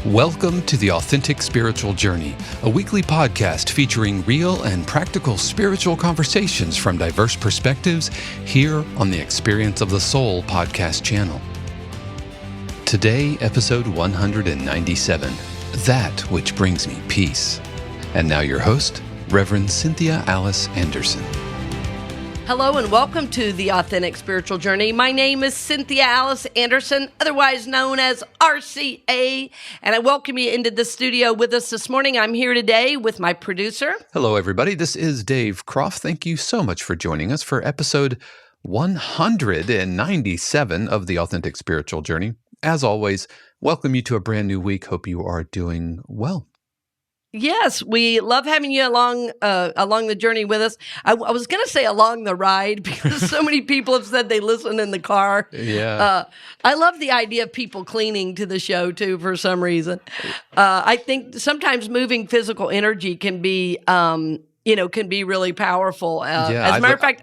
Welcome to The Authentic Spiritual Journey, a weekly podcast featuring real and practical spiritual conversations from diverse perspectives here on the Experience of the Soul podcast channel. Today, episode 197, That Which Brings Me Peace. And now your host, Reverend Cynthia Alice Anderson. Hello and welcome to The Authentic Spiritual Journey. My name is Cynthia Alice Anderson, otherwise known as RCA, and I welcome you into the studio with us this morning. I'm here today with my producer. Hello, everybody. This is Dave Croft. Thank you so much for joining us for episode 197 of The Authentic Spiritual Journey. As always, welcome you to a brand new week. Hope you are doing well. Yes, we love having you along the journey with us. I was going to say along the ride because so many people have said they listen in the car. Yeah. I love the idea of people cleaning to the show too for some reason. I think sometimes moving physical energy can be, can be really powerful. As a matter of fact,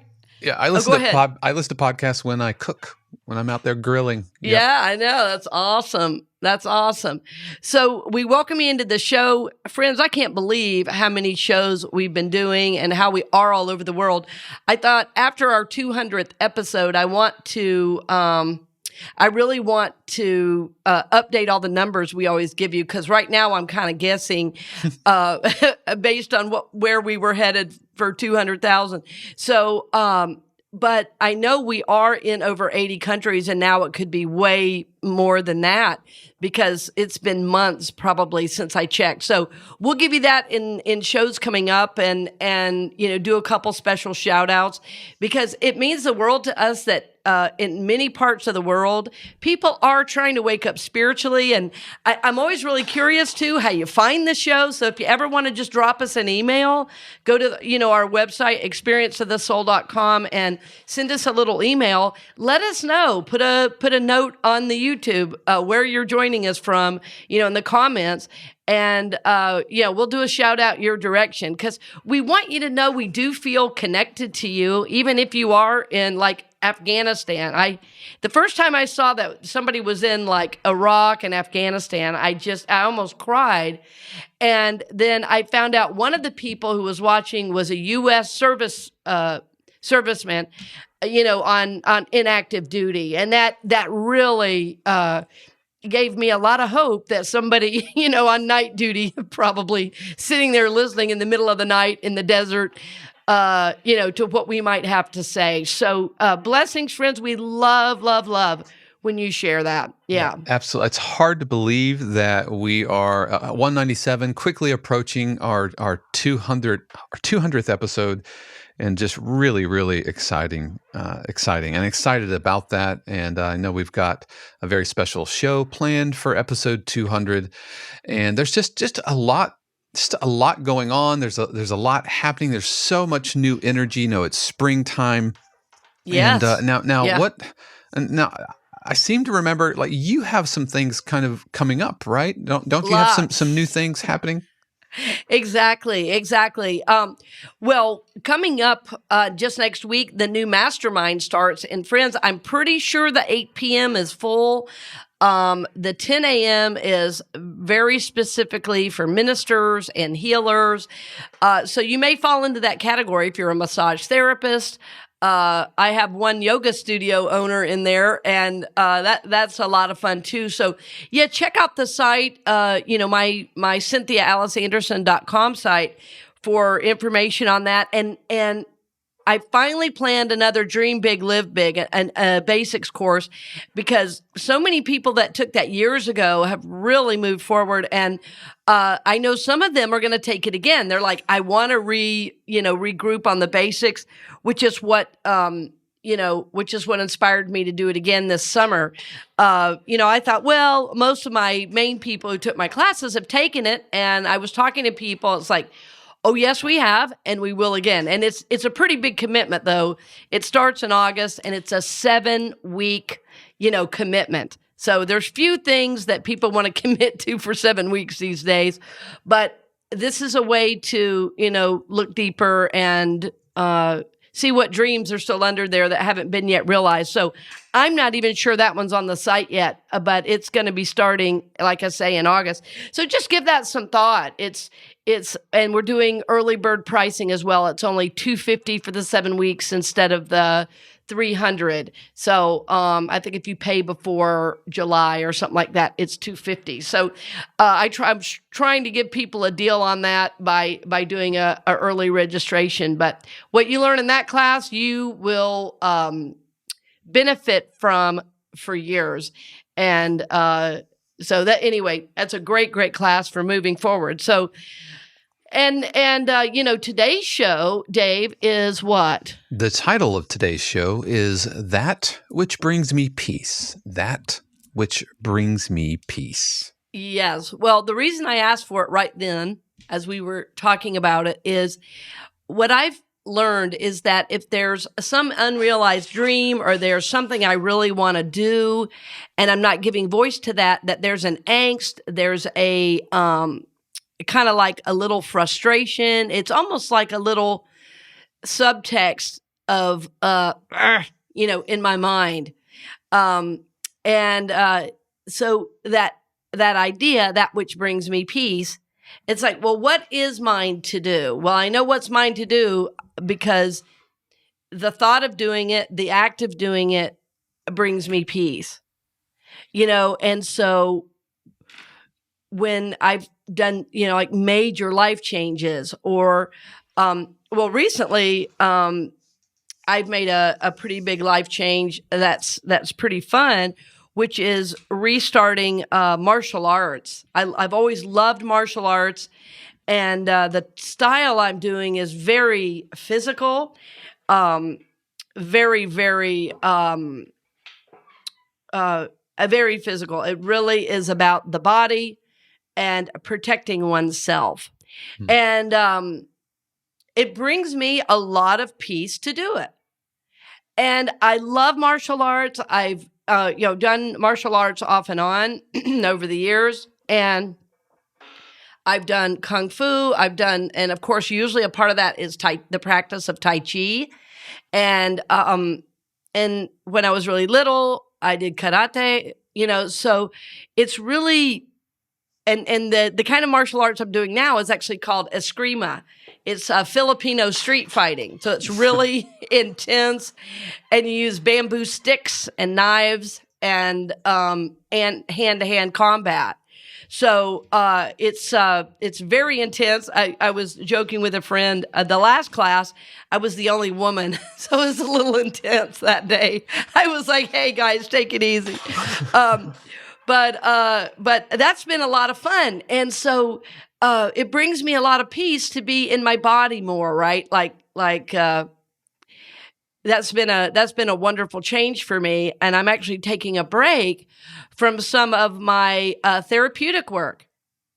I listen to podcasts when I cook, when I'm out there grilling. Yep. Yeah, I know. That's awesome. That's awesome. So we welcome you into the show. Friends, I can't believe how many shows we've been doing and how we are all over the world. I thought after our 200th episode, I really want to update all the numbers we always give you, because right now I'm kind of guessing based on where we were headed for 200,000. So, but I know we are in over 80 countries, and now it could be way more than that because it's been months probably since I checked. So we'll give you that in shows coming up and do a couple special shout outs, because it means the world to us that in many parts of the world, people are trying to wake up spiritually. And I'm always really curious too how you find the show. So if you ever want to just drop us an email, go to our website, experienceofthesoul.com, and send us a little email. Let us know. Put a note on the YouTube where you're joining us from, in the comments. And, we'll do a shout out your direction, because we want you to know we do feel connected to you, even if you are in Afghanistan. The first time I saw that somebody was in Iraq and Afghanistan, I almost cried. And then I found out one of the people who was watching was a U.S. serviceman, on inactive duty. And that really, gave me a lot of hope that somebody, on night duty, probably sitting there listening in the middle of the night in the desert, to what we might have to say. So blessings, friends. We love, love, love when you share that. Yeah. Absolutely. It's hard to believe that we are 197, quickly approaching our 200th episode. And just really, really exciting, and excited about that. And I know we've got a very special show planned for episode 200. And there's just a lot going on. There's a lot happening. There's so much new energy. It's springtime. Yes. And now Yeah. what? And now I seem to remember you have some things kind of coming up, right? Don't you have some new things happening? Exactly. Well, coming up just next week, the new mastermind starts. And friends, I'm pretty sure the 8 p.m. is full. The 10 a.m. is very specifically for ministers and healers. So you may fall into that category if you're a massage therapist. I have one yoga studio owner in there, and that's a lot of fun too. So yeah, check out the site, my CynthiaAliceAnderson.com site for information on that. And I finally planned another Dream Big, Live Big, a basics course, because so many people that took that years ago have really moved forward. And I know some of them are going to take it again. They're like, I want to regroup on the basics, which is what inspired me to do it again this summer. I thought, well, most of my main people who took my classes have taken it. And I was talking to people. It's like, oh, yes, we have, and we will again. And it's a pretty big commitment, though. It starts in August, and it's a 7-week, commitment. So there's few things that people want to commit to for 7 weeks these days. But this is a way to, look deeper and see what dreams are still under there that haven't been yet realized. So I'm not even sure that one's on the site yet, but it's going to be starting, like I say, in August. So just give that some thought. And we're doing early bird pricing as well. It's only $250 for the 7 weeks instead of the $300. So I think if you pay before July or something like that, it's $250. So I'm trying to give people a deal on that by doing a early registration. But what you learn in that class, you will benefit from for years. And so that, anyway, that's a great class for moving forward. So, and today's show, Dave, is what? The title of today's show is That Which Brings Me Peace. That Which Brings Me Peace. Yes. Well, the reason I asked for it right then, as we were talking about it, is what I've learned is that if there's some unrealized dream or there's something I really want to do and I'm not giving voice to that there's an angst, there's a kind of like a little frustration. It's almost like a little subtext of in my mind. So that idea, that which brings me peace, it's like, well, what is mine to do? Well, I know what's mine to do because the thought of doing it, the act of doing it brings me peace, and so when I've done, like major life changes or, recently, I've made a pretty big life change that's pretty fun, which is restarting martial arts. I've always loved martial arts, and the style I'm doing is very physical, very, very, very physical. It really is about the body and protecting oneself. And it brings me a lot of peace to do it. And I love martial arts. I've done martial arts off and on over the years. And I've done Kung Fu. And of course, usually a part of that is the practice of Tai Chi. And when I was really little, I did karate, so it's really, and the kind of martial arts I'm doing now is actually called Eskrima. It's Filipino street fighting. So it's really intense, and you use bamboo sticks and knives and hand-to-hand combat. So it's very intense. I was joking with a friend. The last class, I was the only woman, so it was a little intense that day. I was like, "Hey guys, take it easy." But that's been a lot of fun, and so it brings me a lot of peace to be in my body more, right? Like that's been a wonderful change for me, and I'm actually taking a break from some of my therapeutic work.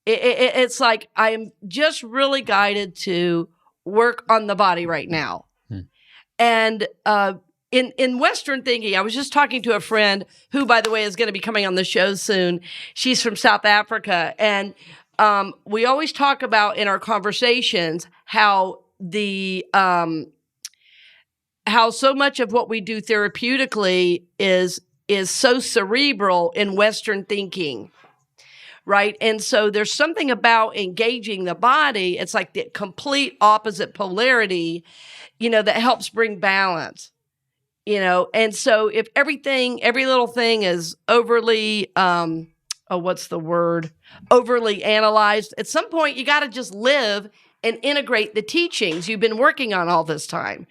It's like I'm just really guided to work on the body right now. And in Western thinking, I was just talking to a friend who, by the way, is going to be coming on the show soon. She's from South Africa, and we always talk about in our conversations how how so much of what we do therapeutically is so cerebral in Western thinking, right? And so there's something about engaging the body. It's like the complete opposite polarity, that helps bring balance, And so if every little thing is overly, overly analyzed, at some point you got to just live and integrate the teachings you've been working on all this time.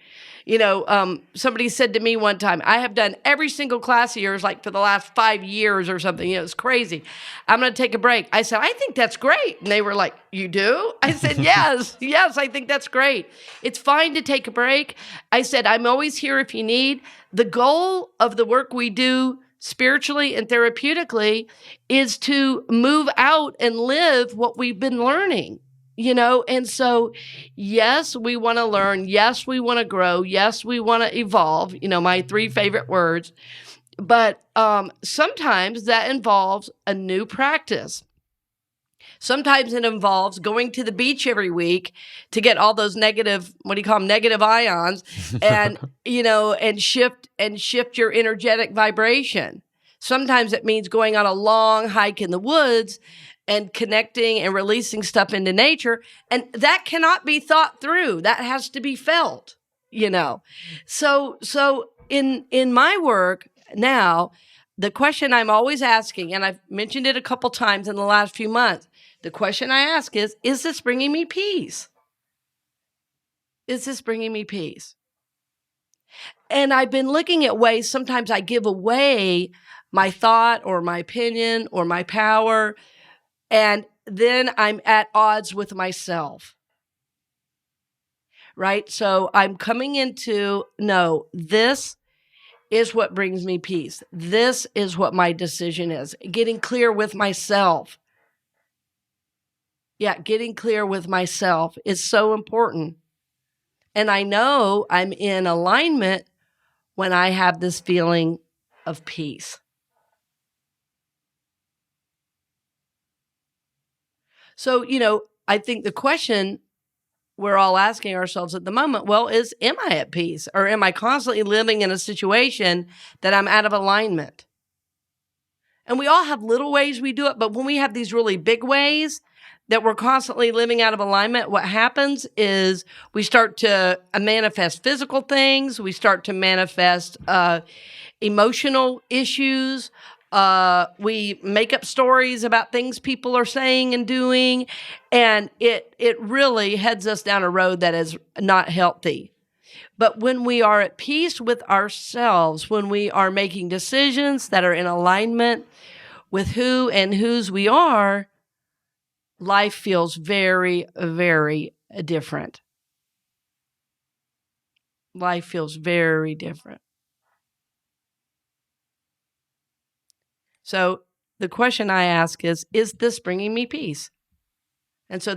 Somebody said to me one time, I have done every single class of yours like for the last 5 years or something. It's crazy. I'm going to take a break. I said, I think that's great. And they were like, you do? I said, yes, I think that's great. It's fine to take a break. I said, I'm always here if you need. The goal of the work we do spiritually and therapeutically is to move out and live what we've been learning. And so, yes, we want to learn. Yes, we want to grow. Yes, we want to evolve, my 3 favorite words. But sometimes that involves a new practice. Sometimes it involves going to the beach every week to get all those negative, what do you call them, negative ions, and and shift your energetic vibration. Sometimes it means going on a long hike in the woods and connecting and releasing stuff into nature, and that cannot be thought through. That has to be felt, So in my work now, the question I'm always asking, and I've mentioned it a couple times in the last few months, the question I ask is this bringing me peace? Is this bringing me peace? And I've been looking at ways sometimes I give away my thought or my opinion or my power, and then I'm at odds with myself, right? So I'm coming into, no, this is what brings me peace. This is what my decision is. Getting clear with myself. Yeah, getting clear with myself is so important. And I know I'm in alignment when I have this feeling of peace. So, I think the question we're all asking ourselves at the moment, well, am I at peace? Or am I constantly living in a situation that I'm out of alignment? And we all have little ways we do it, but when we have these really big ways that we're constantly living out of alignment, what happens is we start to manifest physical things. We start to manifest emotional issues. We make up stories about things people are saying and doing, and it really heads us down a road that is not healthy. But when we are at peace with ourselves, when we are making decisions that are in alignment with who and whose we are, life feels very, very different. Life feels very different. So the question I ask is this bringing me peace? And so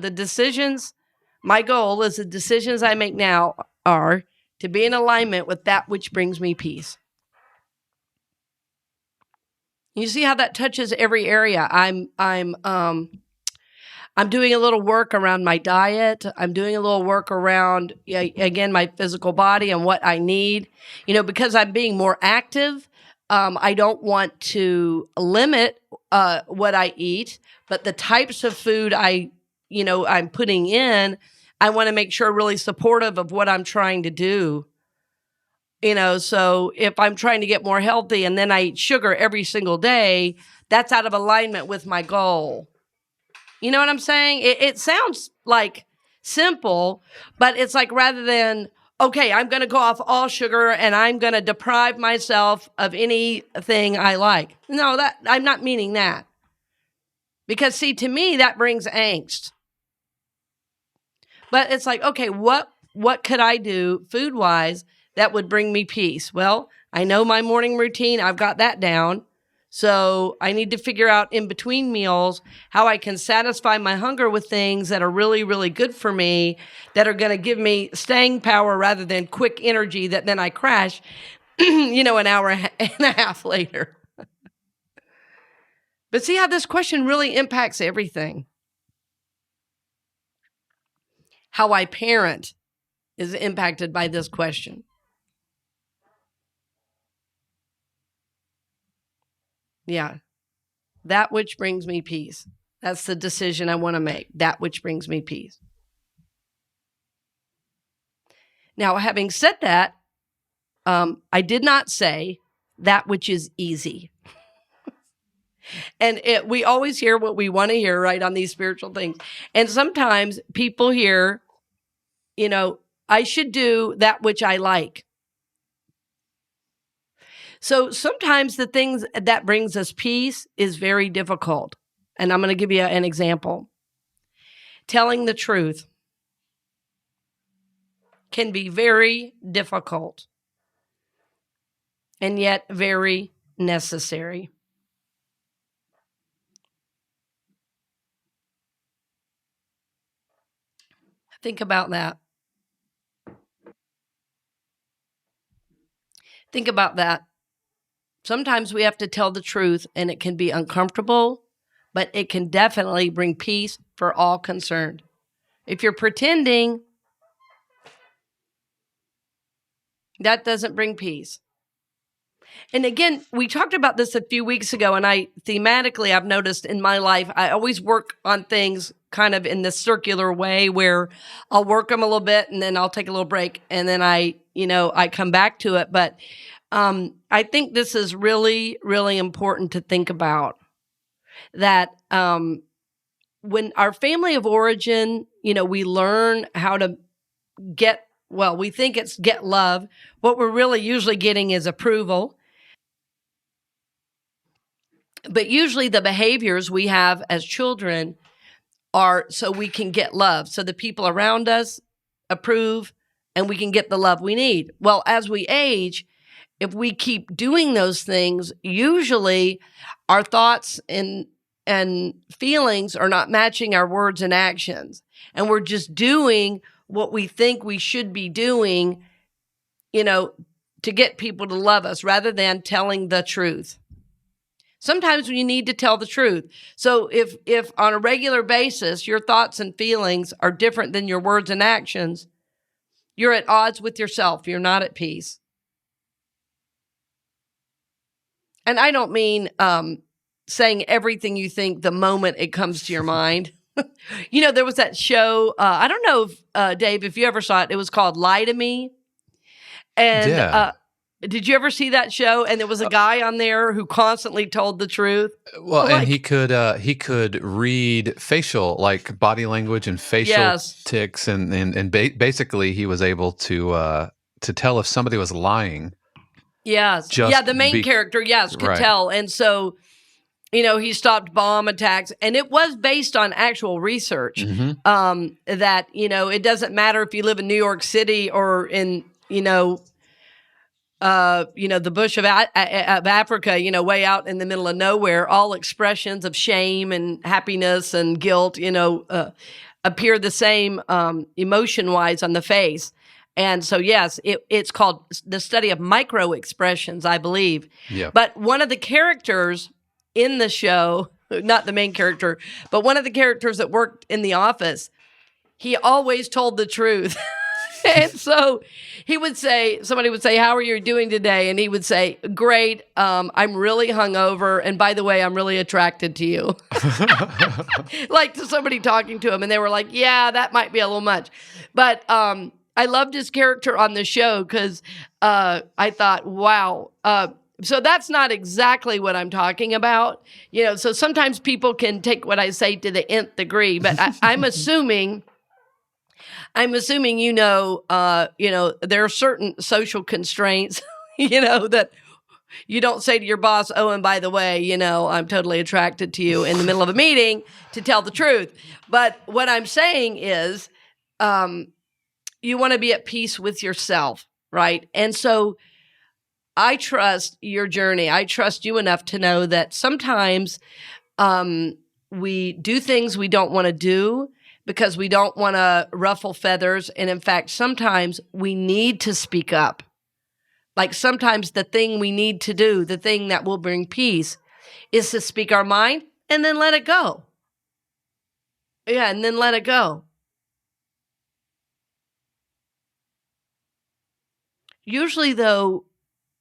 my goal is the decisions I make now are to be in alignment with that which brings me peace. You see how that touches every area. I'm doing a little work around my diet. I'm doing a little work around, again, my physical body and what I need. Because I'm being more active, I don't want to limit what I eat, but the types of food I'm putting in, I want to make sure really supportive of what I'm trying to do. So if I'm trying to get more healthy and then I eat sugar every single day, that's out of alignment with my goal. You know what I'm saying? It sounds like simple, but it's like rather than, okay, I'm going to go off all sugar and I'm going to deprive myself of anything I like. No, that I'm not meaning that. Because see, to me, that brings angst. But it's like, okay, what could I do food-wise that would bring me peace? Well, I know my morning routine. I've got that down. So I need to figure out in between meals how I can satisfy my hunger with things that are really, really good for me, that are going to give me staying power rather than quick energy that then I crash, an hour and a half later. But see how this question really impacts everything. How I parent is impacted by this question. Yeah. That which brings me peace. That's the decision I want to make. That which brings me peace. Now, having said that, I did not say that which is easy. And we always hear what we want to hear, right, on these spiritual things. And sometimes people hear, I should do that which I like. So sometimes the things that brings us peace is very difficult. And I'm going to give you an example. Telling the truth can be very difficult and yet very necessary. Think about that. Think about that. Sometimes we have to tell the truth and it can be uncomfortable, but it can definitely bring peace for all concerned. If you're pretending, that doesn't bring peace. And again, we talked about this a few weeks ago, and I've noticed in my life, I always work on things kind of in this circular way where I'll work them a little bit and then I'll take a little break and then I come back to it. But I think this is really, really important to think about that when our family of origin, we learn how to we think it's get love. What we're really usually getting is approval. But usually the behaviors we have as children are so we can get love. So the people around us approve and we can get the love we need. Well, as we age, if we keep doing those things, usually our thoughts and feelings are not matching our words and actions. And we're just doing what we think we should be doing, to get people to love us rather than telling the truth. Sometimes we need to tell the truth. So if on a regular basis, your thoughts and feelings are different than your words and actions, you're at odds with yourself. You're not at peace. And I don't mean saying everything you think the moment it comes to your mind. There was that show, I don't know, if, Dave, if you ever saw it, it was called Lie to Me. And Yeah. Did you ever see that show? And there was a guy on there who constantly told the truth. Well, and he could read facial, like body language and facial tics, and basically he was able to tell if somebody was lying. Yes, the main character, could tell, and so he stopped bomb attacks, and it was based on actual research. Mm-hmm. That it doesn't matter if you live in New York City or in the bush of Africa, way out in the middle of nowhere, all expressions of shame and happiness and guilt, appear the same emotion-wise on the face. And so, yes, it's called the study of micro expressions, I believe. Yeah. But one of the characters in the show, not the main character, but one of the characters that worked in the office, he always told the truth. And so somebody would say, "How are you doing today?" And he would say, "Great. I'm really hungover. And by the way, I'm really attracted to you." Like to somebody talking to him. And they were like, "Yeah, that might be a little much." But I loved his character on the show because I thought, wow. So that's not exactly what I'm talking about. So sometimes people can take what I say to the nth degree, but I'm assuming there are certain social constraints, that you don't say to your boss, "Oh, and by the way, I'm totally attracted to you," in the middle of a meeting to tell the truth. But what I'm saying is, you want to be at peace with yourself, right? And so I trust your journey. I trust you enough to know that sometimes we do things we don't want to do because we don't want to ruffle feathers. And in fact, sometimes we need to speak up. Like sometimes the thing we need to do, the thing that will bring peace, is to speak our mind and then let it go. Yeah, and then let it go. Usually, though,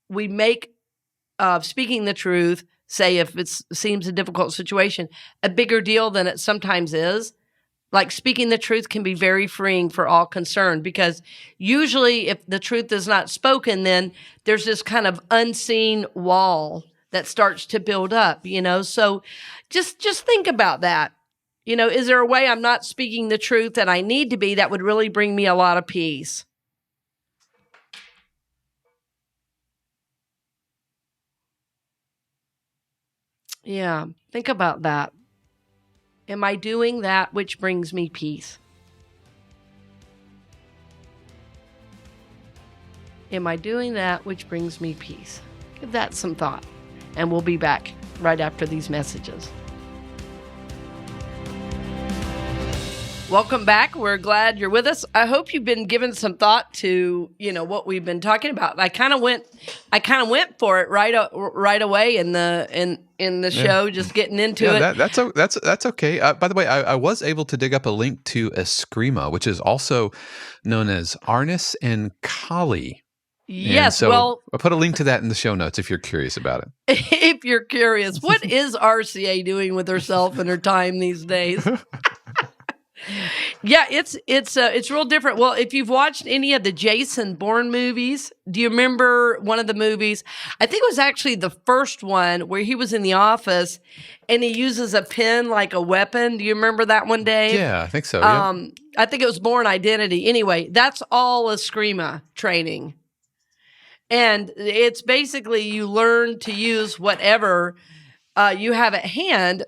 we make speaking the truth, say if it seems a difficult situation, a bigger deal than it sometimes is. Like speaking the truth can be very freeing for all concerned because usually if the truth is not spoken, then there's this kind of unseen wall that starts to build up, So just think about that. Is there a way I'm not speaking the truth that I need to be that would really bring me a lot of peace? Yeah, think about that. Am I doing that which brings me peace? Am I doing that which brings me peace? Give that some thought, and we'll be back right after these messages. Welcome back. We're glad you're with us. I hope you've been giving some thought to, what we've been talking about. I kind of went for it right away in the show, just getting into it. That's okay. By the way, I was able to dig up a link to Eskrima, which is also known as Arnis and Kali. Yes, so well, I'll put a link to that in the show notes if you're curious about it. If you're curious, what is RCA doing with herself and her time these days? Yeah, it's real different. Well, if you've watched any of the Jason Bourne movies, do you remember one of the movies? I think it was actually the first one where he was in the office and he uses a pen like a weapon. Do you remember that one, Dave? Yeah, I think so. Yeah. I think it was Bourne Identity. Anyway, that's all Eskrima training. And it's basically you learn to use whatever you have at hand,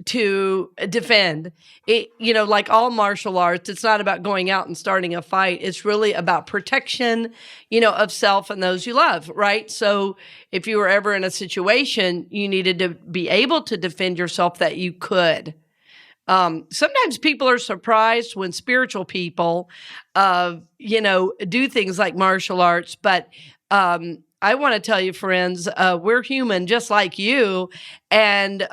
to defend it. Like all martial arts, it's not about going out and starting a fight. It's really about protection, of self and those you love, right? So if you were ever in a situation you needed to be able to defend yourself, that you could. Sometimes people are surprised when spiritual people, do things like martial arts, but I want to tell you, friends, we're human just like you. And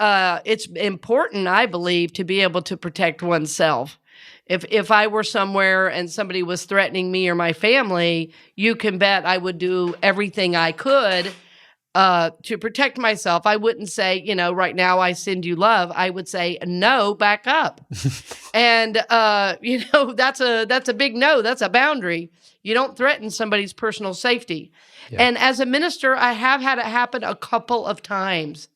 it's important, I believe, to be able to protect oneself. If I were somewhere and somebody was threatening me or my family, you can bet I would do everything I could to protect myself. I wouldn't say, right now I send you love. I would say, no, back up. And, that's a big no. That's a boundary. You don't threaten somebody's personal safety. Yeah. And as a minister, I have had it happen a couple of times.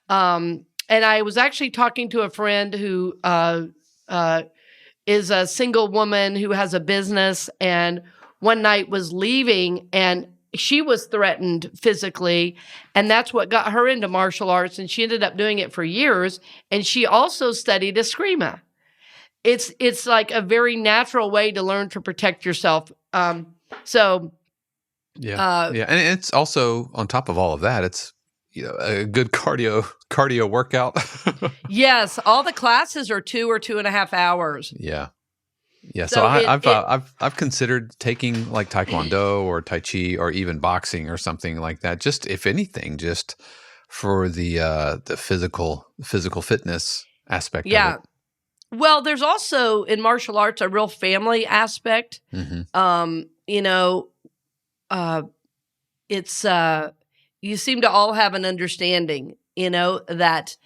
And I was actually talking to a friend who is a single woman who has a business, and one night was leaving and she was threatened physically, and that's what got her into martial arts, and she ended up doing it for years, and she also studied Eskrima. It's like a very natural way to learn to protect yourself. And it's also, on top of all of that, it's a good cardio workout. Yes, all the classes are 2 or 2.5 hours. Yeah. Yeah, so I've considered taking like Taekwondo or Tai Chi or even boxing or something like that. Just if anything, just for the physical fitness aspect. Yeah. Of it. Well, there's also in martial arts a real family aspect. Mm-hmm. It's you seem to all have an understanding. That.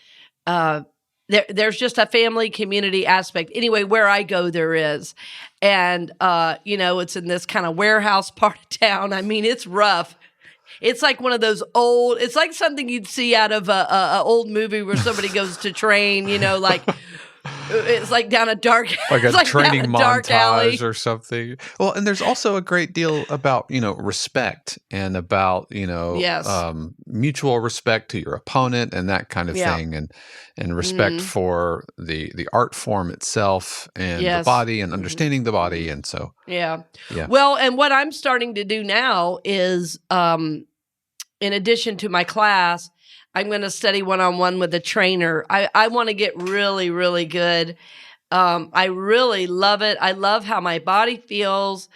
There's just a family community aspect. Anyway, where I go, there is. And, it's in this kind of warehouse part of town. I mean, it's rough. It's like one of those it's like something you'd see out of a old movie where somebody goes to train, like it's like down a dark, like a training montage or something. Well, and there's also a great deal about, respect and about, yes. Mutual respect to your opponent and that kind of thing. And respect for the art form itself and the body and understanding the body. And so, yeah. Well, and what I'm starting to do now is, in addition to my class, I'm going to study one-on-one with a trainer. I want to get really, really good. I really love it. I love how my body feels.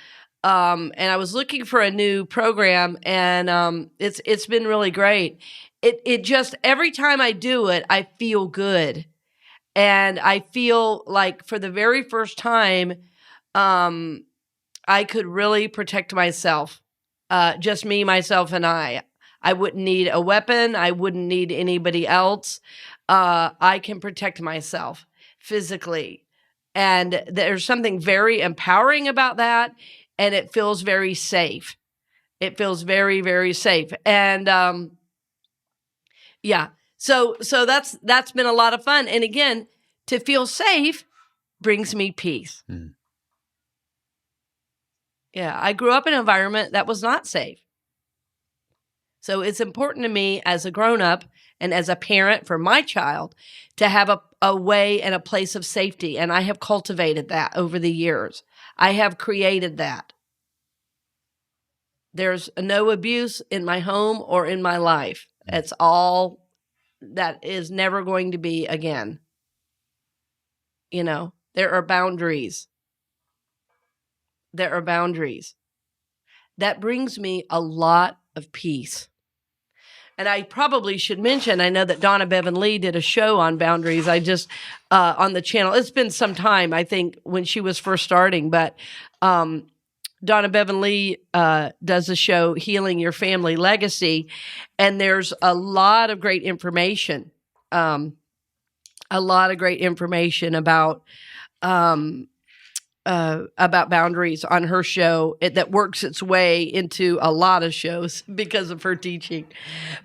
And I was looking for a new program, and it's been really great. It just, every time I do it, I feel good. And I feel like for the very first time, I could really protect myself. Just me, myself, and I. I wouldn't need a weapon. I wouldn't need anybody else. I can protect myself physically. And there's something very empowering about that. And it feels very safe. It feels very, very safe. And so that's been a lot of fun. And again, to feel safe brings me peace. Mm. Yeah, I grew up in an environment that was not safe. So it's important to me as a grown-up and as a parent for my child to have a way and a place of safety. And I have cultivated that over the years. I have created that. There's no abuse in my home or in my life. It's all that is never going to be again. There are boundaries. There are boundaries. That brings me a lot of peace. And I probably should mention, I know that Donna Bevan Lee did a show on boundaries. I just, on the channel, it's been some time, I think, when she was first starting, but Donna Bevan Lee does a show, Healing Your Family Legacy, and there's a lot of great information, about boundaries on her show that works its way into a lot of shows because of her teaching.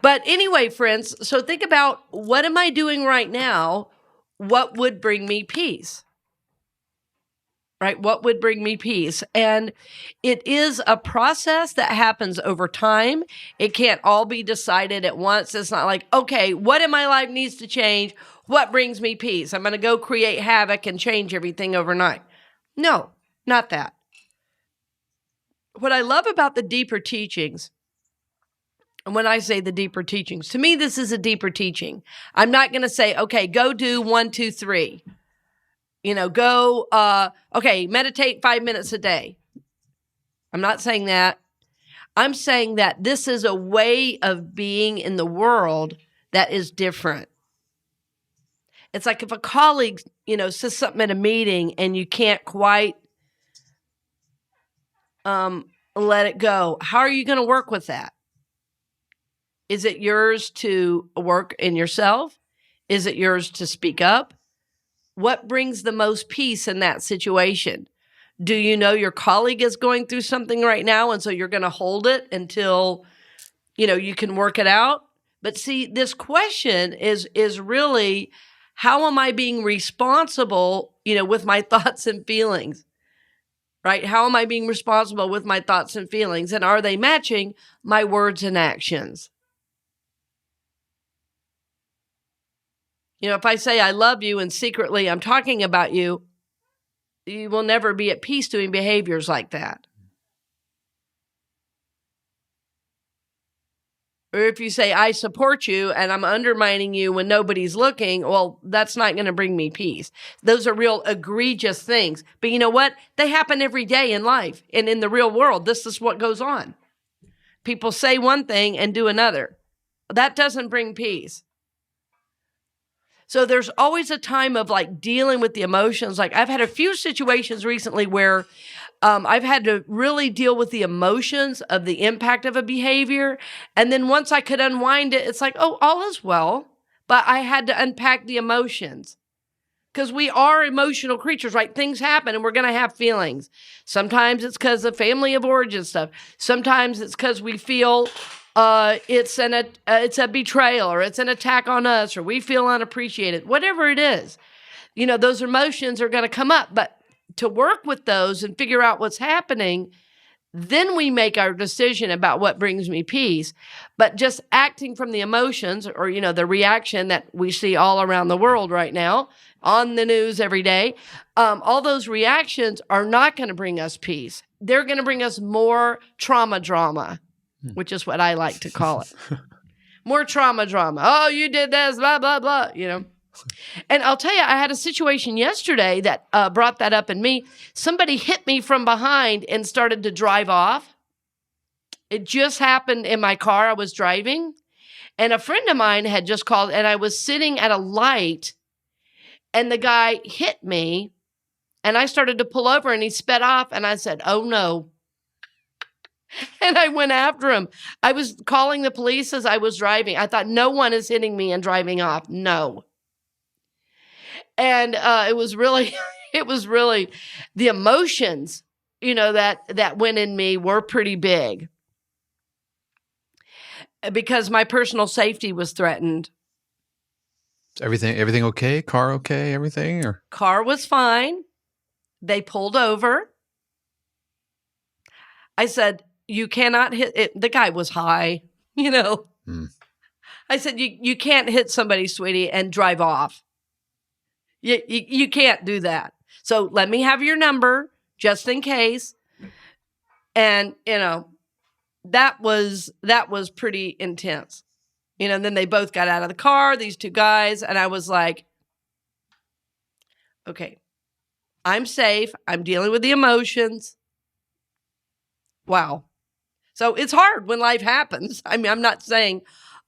But anyway, friends, so think about, what am I doing right now? What would bring me peace? Right? What would bring me peace? And it is a process that happens over time. It can't all be decided at once. It's not like, okay, what in my life needs to change? What brings me peace? I'm going to go create havoc and change everything overnight. No, not that. What I love about the deeper teachings, and when I say the deeper teachings, to me, this is a deeper teaching. I'm not going to say, okay, go do 1, 2, 3. Meditate 5 minutes a day. I'm not saying that. I'm saying that this is a way of being in the world that is different. It's like if a colleague, says something at a meeting and you can't quite let it go. How are you going to work with that? Is it yours to work in yourself? Is it yours to speak up? What brings the most peace in that situation? Do you know your colleague is going through something right now, and so you're going to hold it until, you can work it out? But see, this question is really, how am I being responsible, with my thoughts and feelings, right? How am I being responsible with my thoughts and feelings? And are they matching my words and actions? If I say I love you and secretly I'm talking about you, you will never be at peace doing behaviors like that. Or if you say I support you and I'm undermining you when nobody's looking, well, that's not going to bring me peace. Those are real egregious things. But you know what? They happen every day in life. And in the real world, this is what goes on. People say one thing and do another. That doesn't bring peace. So there's always a time of dealing with the emotions. I've had a few situations recently where I've had to really deal with the emotions of the impact of a behavior. And then once I could unwind it, it's like, oh, all is well. But I had to unpack the emotions. Because we are emotional creatures, right? Things happen and we're going to have feelings. Sometimes it's because of family of origin stuff. Sometimes it's because we feel it's a betrayal, or it's an attack on us, or we feel unappreciated. Whatever it is, those emotions are going to come up. But to work with those and figure out what's happening, then we make our decision about what brings me peace. But just acting from the emotions, or, the reaction that we see all around the world right now on the news every day, all those reactions are not going to bring us peace. They're going to bring us more trauma drama, which is what I like to call it. More trauma drama. Oh, you did this, blah, blah, blah, And I'll tell you, I had a situation yesterday that brought that up in me. Somebody hit me from behind and started to drive off. It just happened in my car. I was driving, and a friend of mine had just called, and I was sitting at a light, and the guy hit me, and I started to pull over, and he sped off, and I said, oh, no. And I went after him. I was calling the police as I was driving. I thought, no one is hitting me and driving off. No. And it was really the emotions, that went in me were pretty big, because my personal safety was threatened. Everything okay? Car okay? Everything? Or car was fine. They pulled over. I said, you cannot hit it. The guy was high, I said, you can't hit somebody, sweetie, and drive off. You can't do that. So let me have your number just in case. And, that was pretty intense. Then they both got out of the car, these two guys. And I was like, Okay. I'm safe. I'm dealing with the emotions. Wow. So it's hard when life happens. I mean, I'm not saying,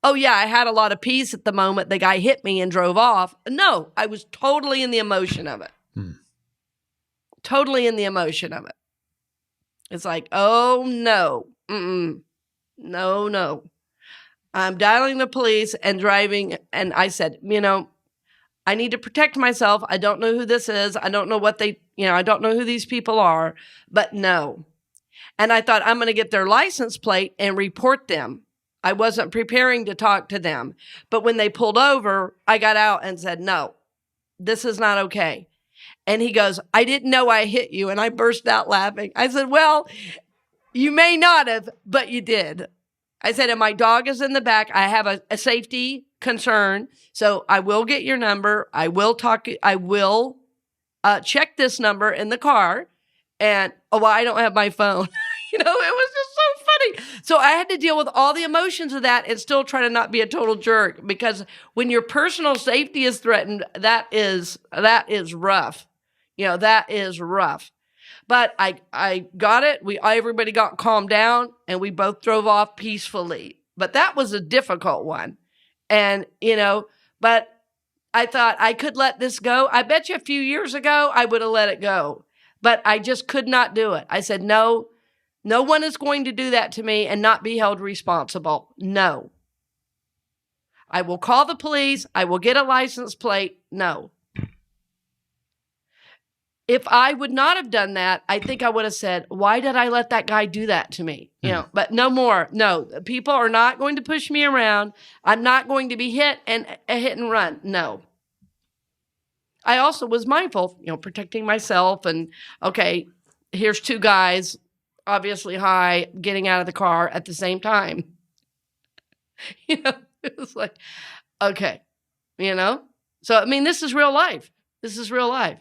oh, yeah, I had a lot of peace at the moment the guy hit me and drove off. No, I was totally in the emotion of it. Totally in the emotion of it. It's like, oh, no. No, no. I'm dialing the police and driving. And I said, I need to protect myself. I don't know who this is. I don't know what I don't know who these people are, but no. And I thought, I'm going to get their license plate and report them. I wasn't preparing to talk to them. But when they pulled over, I got out and said, no, this is not okay. And he goes, I didn't know I hit you. And I burst out laughing. I said, well, you may not have, but you did. I said, and my dog is in the back. I have a safety concern. So I will get your number. I will talk. I will check this number in the car. And, I don't have my phone. It was just so funny. So I had to deal with all the emotions of that and still try to not be a total jerk, because when your personal safety is threatened, that is rough. That is rough. But I got it. Everybody got calmed down and we both drove off peacefully. But that was a difficult one. And, but I thought I could let this go. I bet you a few years ago, I would have let it go. But I just could not do it. I said, no one is going to do that to me and not be held responsible. No. I will call the police. I will get a license plate. No. If I would not have done that, I think I would have said, why did I let that guy do that to me? But no more. No, people are not going to push me around. I'm not going to be hit and run. No. I also was mindful, protecting myself, and okay, here's two guys, obviously high, getting out of the car at the same time. It was like, okay, So, I mean, this is real life. This is real life.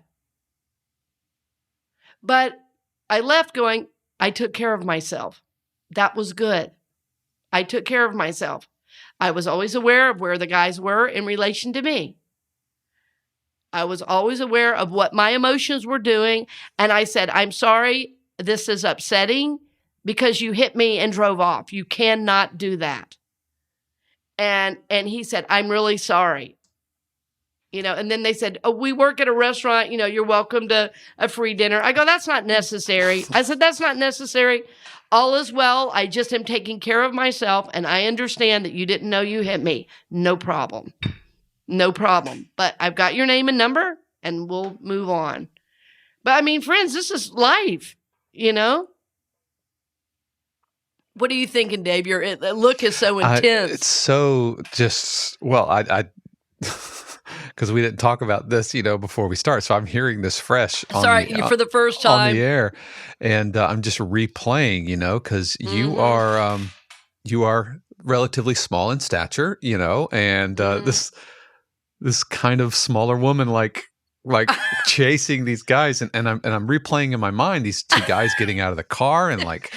But I left going, I took care of myself. That was good. I took care of myself. I was always aware of where the guys were in relation to me. I was always aware of what my emotions were doing. And I said, I'm sorry, this is upsetting because you hit me and drove off. You cannot do that. And he said, I'm really sorry. And then they said, oh, we work at a restaurant. You're welcome to a free dinner. I go, that's not necessary. I said, that's not necessary. All is well. I just am taking care of myself. And I understand that you didn't know you hit me. No problem. No problem. But I've got your name and number and we'll move on. But I mean, friends, this is life, What are you thinking, Dave? Your look is so intense. It's so just, I because we didn't talk about this, before we start. So I'm hearing this fresh for the first time on the air, and I'm just replaying, because you are relatively small in stature, and this kind of smaller woman, like chasing these guys, and I'm replaying in my mind these two guys getting out of the car, and like,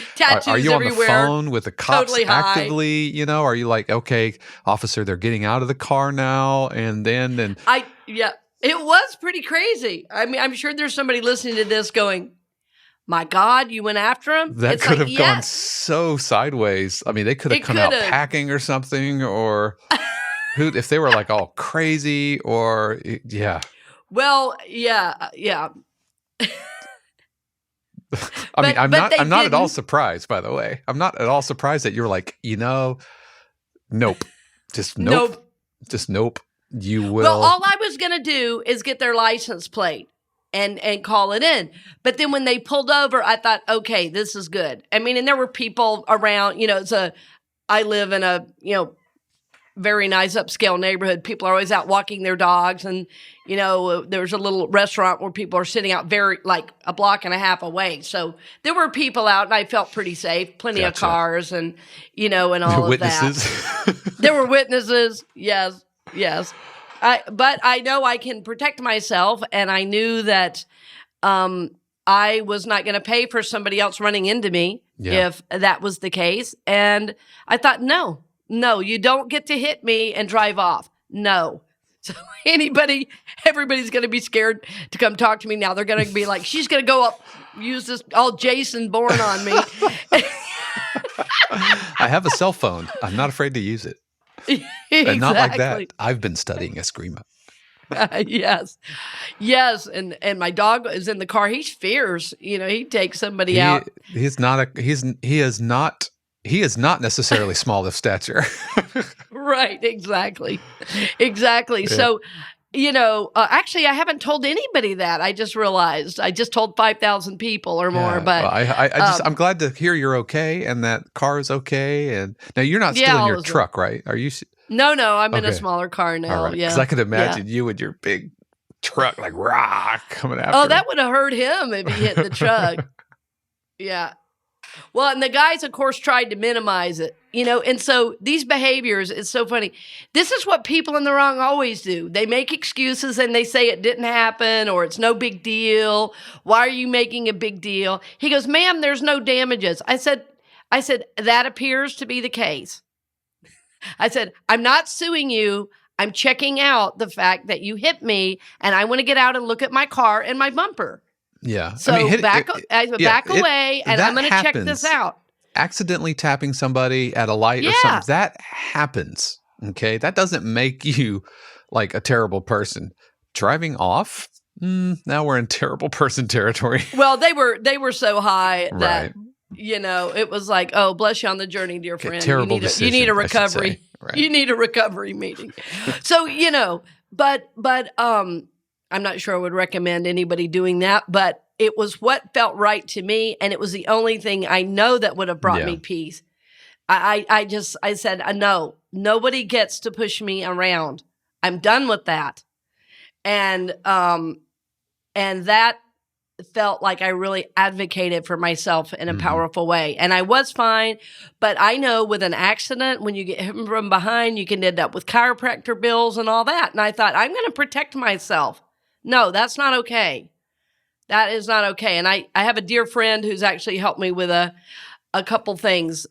are you everywhere, on the phone with the cops totally actively? Are you like, okay, officer, they're getting out of the car now, and then it was pretty crazy. I mean, I'm sure there's somebody listening to this going, my God, you went after him? That could have gone so sideways. I mean, they could have come out packing or something, or if they were like all crazy, or yeah. Well, yeah. I'm not at all surprised, by the way. I'm not at all surprised that you're like, nope. Just nope. Nope. Just nope. You will. Well, all I was going to do is get their license plate and call it in. But then when they pulled over, I thought, okay, this is good. I mean, and there were people around, I live in a, very nice upscale neighborhood. People are always out walking their dogs. And, there's a little restaurant where people are sitting out like a block and a half away. So there were people out and I felt pretty safe, plenty of cars and, and all of that. There were witnesses. Yes. But I know I can protect myself. And I knew that, I was not going to pay for somebody else running into me if that was the case. And I thought, no, you don't get to hit me and drive off. No. So everybody's going to be scared to come talk to me now. They're going to be like, she's going to go up, use this all Jason Bourne on me. I have a cell phone. I'm not afraid to use it. Exactly. And not like that. I've been studying Eskrima. Yes. And my dog is in the car. He's fierce. He takes somebody out. He is not necessarily small of stature. Right. Exactly. Yeah. So, actually, I haven't told anybody that. I just realized I just told 5,000 people or more. But well, I'm glad to hear you're okay and that car is okay. And now you're not still in your truck, right? Are you? No, I'm in a smaller car now. All right. Yeah, because I could imagine you with your big truck, like coming after. Oh, that would have hurt him if he hit the truck. Yeah. Well, and the guys, of course, tried to minimize it, and so these behaviors, it's so funny. This is what people in the wrong always do. They make excuses and they say it didn't happen or it's no big deal. Why are you making a big deal? He goes, ma'am, there's no damages. I said, that appears to be the case. I said, I'm not suing you. I'm checking out the fact that you hit me and I want to get out and look at my car and my bumper. Yeah. So back away, and I'm going to check this out. Accidentally tapping somebody at a light or something, that happens. Okay. That doesn't make you like a terrible person. Driving off, now we're in terrible person territory. Well, they were so high that, it was like, oh, bless you on the journey, dear friend. Terrible you need a recovery. Right. You need a recovery meeting. So, but I'm not sure I would recommend anybody doing that, but it was what felt right to me, and it was the only thing I know that would have brought me peace. I said, no, nobody gets to push me around. I'm done with that. And that felt like I really advocated for myself in a powerful way. And I was fine, but I know with an accident, when you get hit from behind, you can end up with chiropractor bills and all that. And I thought, I'm going to protect myself. No, that's not okay. That is not okay. And I have a dear friend who's actually helped me with a couple things,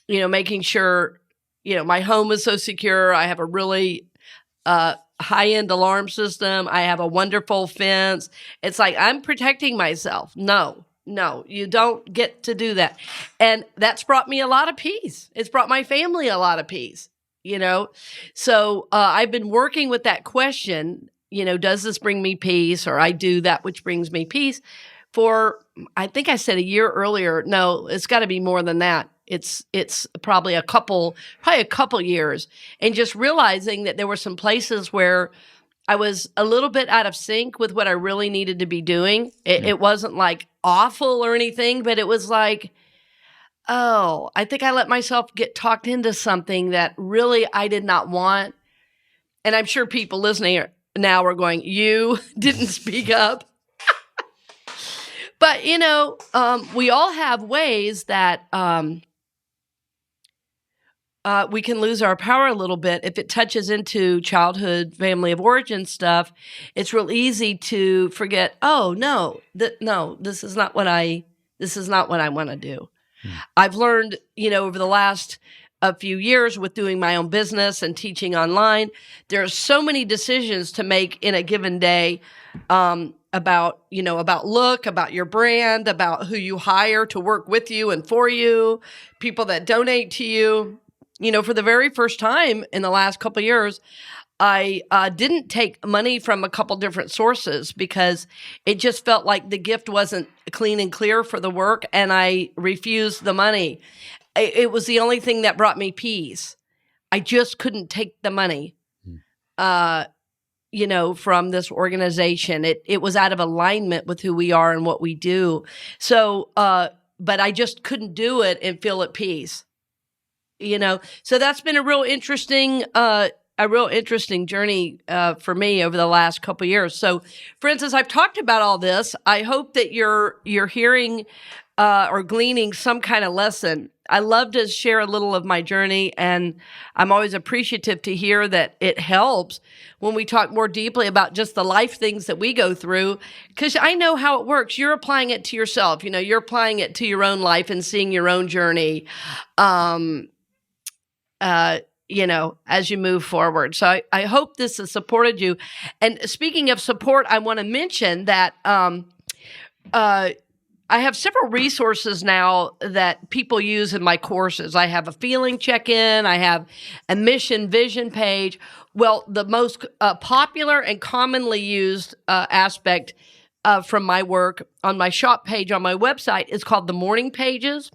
making sure, my home is so secure. I have a really high-end alarm system. I have a wonderful fence. It's like I'm protecting myself. No, you don't get to do that. And that's brought me a lot of peace. It's brought my family a lot of peace, So I've been working with that question, does this bring me peace, or I do that which brings me peace, for, I think I said a year earlier. No, it's got to be more than that. It's probably a couple years, and just realizing that there were some places where I was a little bit out of sync with what I really needed to be doing. It wasn't like awful or anything, but it was like, oh, I think I let myself get talked into something that really I did not want. And I'm sure people listening now are going, you didn't speak up. But, we all have ways that we can lose our power a little bit. If it touches into childhood, family of origin stuff, it's real easy to forget, oh, no, this is not what I want to do. I've learned, over the last a few years with doing my own business and teaching online, there are so many decisions to make in a given day, about look, about your brand, about who you hire to work with you and for you, people that donate to you. For the very first time in the last couple of years, I didn't take money from a couple different sources because it just felt like the gift wasn't clean and clear for the work, and I refused the money. It was the only thing that brought me peace. I just couldn't take the money, from this organization. It was out of alignment with who we are and what we do. So, but I just couldn't do it and feel at peace. So that's been a real interesting journey for me over the last couple of years. So, for instance, I've talked about all this. I hope that you're hearing or gleaning some kind of lesson. I love to share a little of my journey, and I'm always appreciative to hear that it helps when we talk more deeply about just the life things that we go through, because I know how it works. You're applying it to yourself. You're applying it to your own life and seeing your own journey. as you move forward. So I hope this has supported you. And speaking of support, I want to mention that I have several resources now that people use in my courses. I have a feeling check-in. I have a mission vision page. Well, the most popular and commonly used aspect from my work on my shop page on my website is called the morning pages.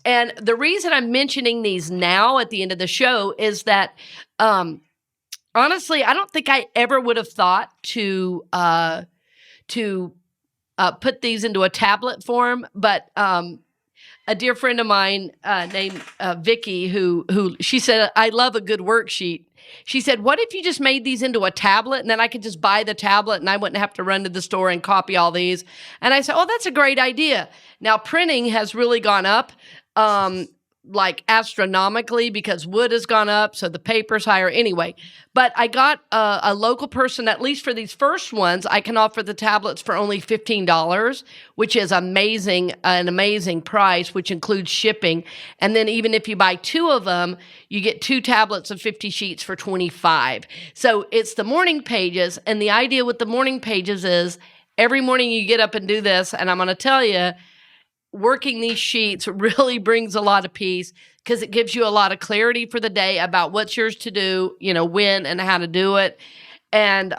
And the reason I'm mentioning these now at the end of the show is that, honestly, I don't think I ever would have thought to put these into a tablet form, but a dear friend of mine named Vicky, who she said, I love a good worksheet. She said, what if you just made these into a tablet and then I could just buy the tablet and I wouldn't have to run to the store and copy all these? And I said, oh, that's a great idea. Now, printing has really gone up like astronomically because wood has gone up, so the paper's higher anyway. But I got a local person, at least for these first ones, I can offer the tablets for only $15, which is an amazing price, which includes shipping. And then even if you buy 2 of them, you get 2 tablets of 50 sheets for $25. So it's the morning pages, and the idea with the morning pages is every morning you get up and do this, and I'm going to tell you, working these sheets really brings a lot of peace because it gives you a lot of clarity for the day about what's yours to do, when and how to do it. And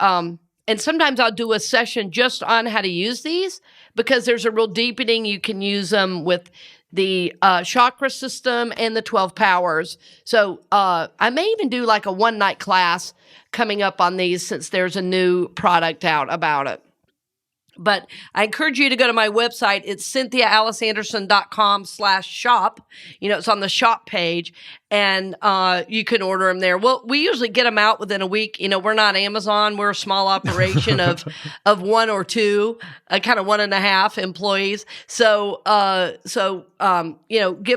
sometimes I'll do a session just on how to use these because there's a real deepening. You can use them with the chakra system and the 12 powers. So I may even do like a one-night class coming up on these since there's a new product out about it. But I encourage you to go to my website. It's cynthiaaliceanderson.com/shop. It's on the shop page, and you can order them there. Well, we usually get them out within a week. We're not Amazon. We're a small operation of 1 or 2, kind of 1.5 employees. So give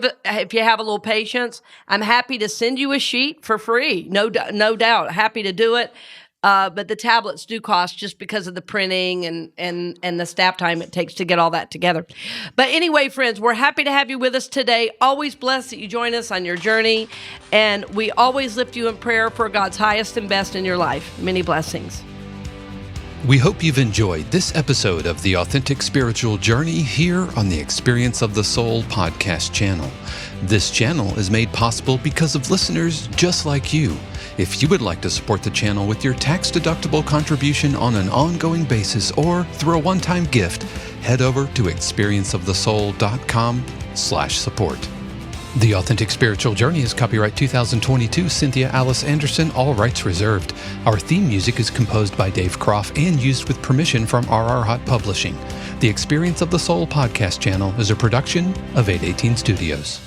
it, if you have a little patience, I'm happy to send you a sheet for free. No doubt. Happy to do it. But the tablets do cost just because of the printing and the staff time it takes to get all that together. But anyway, friends, we're happy to have you with us today. Always blessed that you join us on your journey. And we always lift you in prayer for God's highest and best in your life. Many blessings. We hope you've enjoyed this episode of The Authentic Spiritual Journey here on the Experience of the Soul podcast channel. This channel is made possible because of listeners just like you. If you would like to support the channel with your tax-deductible contribution on an ongoing basis or through a one-time gift, head over to experienceofthesoul.com/support. The Authentic Spiritual Journey is copyright 2022 Cynthia Alice Anderson, all rights reserved. Our theme music is composed by Dave Croft and used with permission from RR Hot Publishing. The Experience of the Soul podcast channel is a production of 818 Studios.